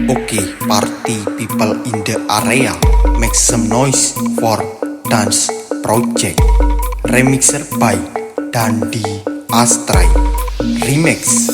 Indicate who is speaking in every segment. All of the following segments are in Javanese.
Speaker 1: Okay, party people in the area, make some noise for dance project. Remixer by Dandi Astray. Remix.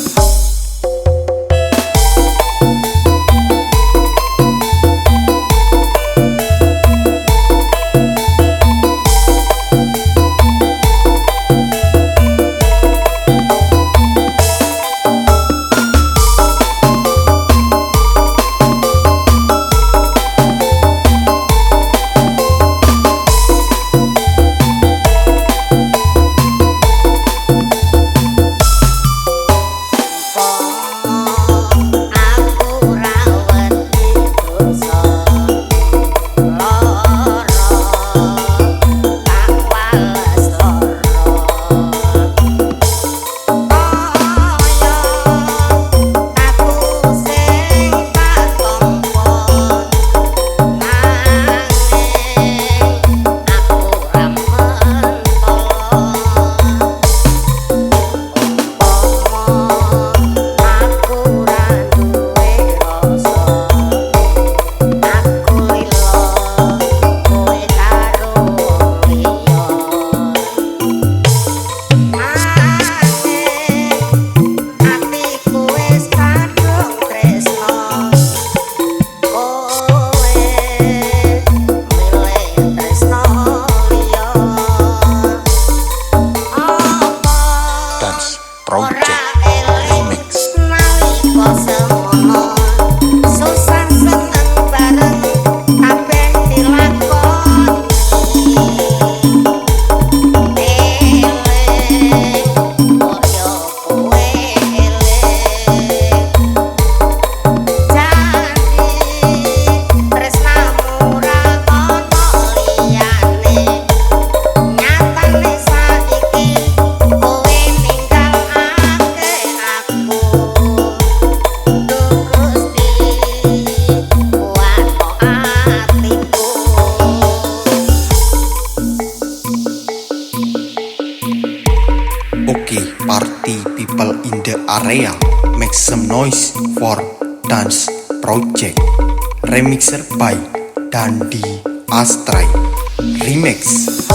Speaker 1: Project Remix.
Speaker 2: Susah seneng bareng kabeh dilakoni. Eling koyo kowe eling. Jane tresnamu ra ono liyane. Nyatane saiki kowe ninggal
Speaker 1: Okay, party people in the area, make some noise for dance project. Remixer by Dandi Astray. Remix.